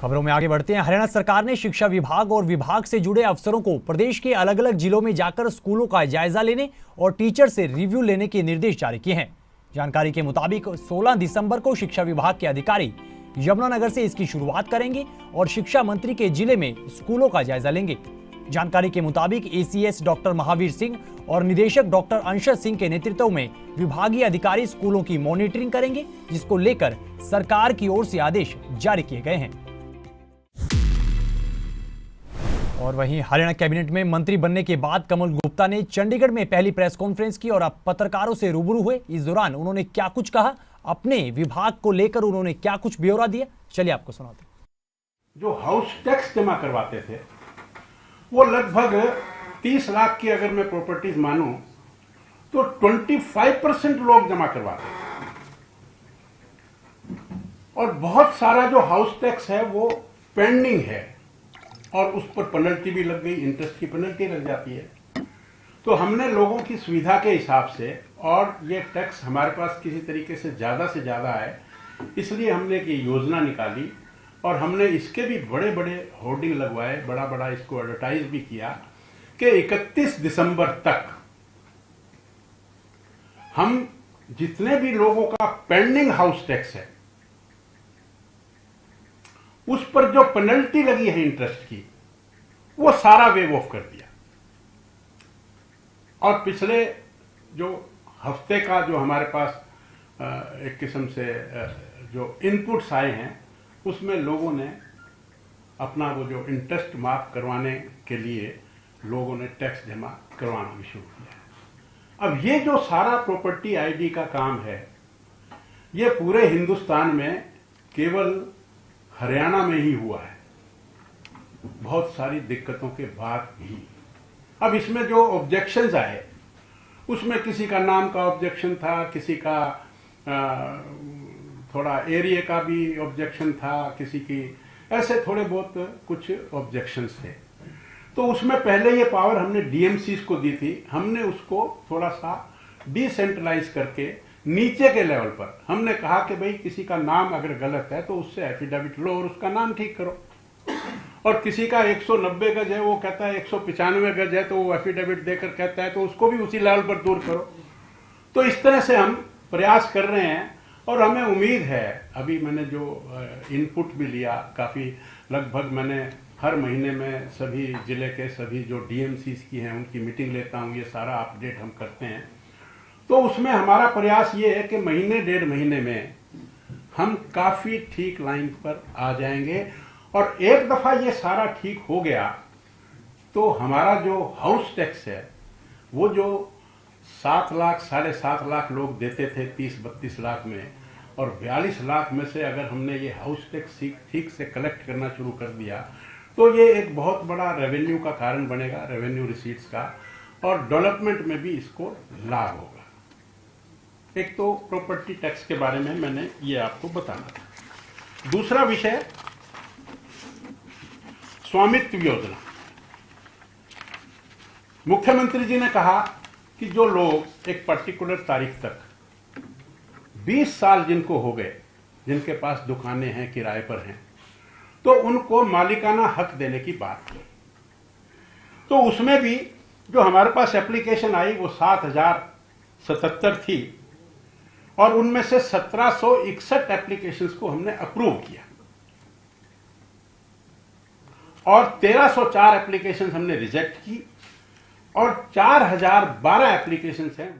खबरों में आगे बढ़ते हैं। हरियाणा सरकार ने शिक्षा विभाग और विभाग से जुड़े अफसरों को प्रदेश के अलग अलग जिलों में जाकर स्कूलों का जायजा लेने और टीचर से रिव्यू लेने के निर्देश जारी किए हैं। जानकारी के मुताबिक 16 दिसंबर को शिक्षा विभाग के अधिकारी यमुनानगर से इसकी शुरुआत करेंगे और शिक्षा मंत्री के जिले में स्कूलों का जायजा लेंगे। जानकारी के मुताबिक एसीएस डॉक्टर महावीर सिंह और निदेशक डॉक्टर अंशज सिंह के नेतृत्व में विभागीय अधिकारी स्कूलों की मॉनिटरिंग करेंगे, जिसको लेकर सरकार की ओर से आदेश जारी किए गए हैं। और वहीं हरियाणा कैबिनेट में मंत्री बनने के बाद कमल गुप्ता ने चंडीगढ़ में पहली प्रेस कॉन्फ्रेंस की और अब पत्रकारों से रूबरू हुए। इस दौरान उन्होंने क्या कुछ कहा, अपने विभाग को लेकर उन्होंने क्या कुछ ब्यौरा दिया, चलिए आपको सुनाते हैं। जो हाउस टैक्स जमा करवाते थे वो लगभग 30 लाख की अगर मैं प्रॉपर्टीज मानूं तो 25% लोग जमा करवाते थे और बहुत सारा जो हाउस टैक्स है वो पेंडिंग है और उस पर पेनल्टी भी लग गई, इंटरेस्ट की पेनल्टी लग जाती है। तो हमने लोगों की सुविधा के हिसाब से और ये टैक्स हमारे पास किसी तरीके से ज्यादा आए, इसलिए हमने एक योजना निकाली और हमने इसके भी बड़े बड़े होर्डिंग लगवाए, बड़ा इसको एडवर्टाइज भी किया कि 31 दिसंबर तक हम जितने भी लोगों का पेंडिंग हाउस टैक्स है उस पर जो पेनल्टी लगी है इंटरेस्ट की वो सारा वेव ऑफ कर दिया। और पिछले जो हफ्ते का जो हमारे पास एक किस्म से जो इनपुट्स आए हैं उसमें लोगों ने अपना वो जो इंटरेस्ट माफ करवाने के लिए लोगों ने टैक्स जमा करवाना भी शुरू किया। अब ये जो सारा प्रॉपर्टी आईडी का काम है ये पूरे हिंदुस्तान में केवल हरियाणा में ही हुआ है, बहुत सारी दिक्कतों के बाद भी। अब इसमें जो ऑब्जेक्शंस आए उसमें किसी का नाम का ऑब्जेक्शन था, किसी का थोड़ा एरिया का भी ऑब्जेक्शन था, किसी की ऐसे थोड़े बहुत कुछ ऑब्जेक्शंस थे। तो उसमें पहले ये पावर हमने डीएमसीज को दी थी, हमने उसको थोड़ा सा डिसेंट्रलाइज करके नीचे के लेवल पर हमने कहा कि भाई किसी का नाम अगर गलत है तो उससे एफिडेविट लो और उसका नाम ठीक करो, और किसी का 190 गज है वो कहता है 195 गज है तो वो एफिडेविट देकर कहता है तो उसको भी उसी लेवल पर दूर करो। तो इस तरह से हम प्रयास कर रहे हैं और हमें उम्मीद है, अभी मैंने जो इनपुट भी लिया काफ़ी, लगभग मैंने हर महीने में सभी जिले के सभी जो डीएमसीज की हैं उनकी मीटिंग लेता हूँ, ये सारा अपडेट हम करते हैं। तो उसमें हमारा प्रयास ये है कि महीने डेढ़ महीने में हम काफ़ी ठीक लाइन पर आ जाएंगे और एक दफ़ा ये सारा ठीक हो गया तो हमारा जो हाउस टैक्स है वो जो 7 लाख 7.5 लाख लोग देते थे 30-32 लाख में, और 42 लाख में से अगर हमने ये हाउस टैक्स ठीक से कलेक्ट करना शुरू कर दिया तो ये एक बहुत बड़ा रेवेन्यू का कारण बनेगा, रेवेन्यू रिसीट्स का, और डेवलपमेंट में भी इसको लाभ होगा। एक तो प्रॉपर्टी टैक्स के बारे में मैंने ये आपको बताना था। दूसरा विषय स्वामित्व योजना। मुख्यमंत्री जी ने कहा कि जो लोग एक पर्टिकुलर तारीख तक 20 साल जिनको हो गए, जिनके पास दुकानें हैं, किराए पर हैं, तो उनको मालिकाना हक देने की बात की। तो उसमें भी जो हमारे पास एप्लीकेशन आई वो 7077 थी और उनमें से 1761 एप्लीकेशंस को हमने अप्रूव किया और 1304 एप्लीकेशंस हमने रिजेक्ट की और 4012 एप्लीकेशंस हैं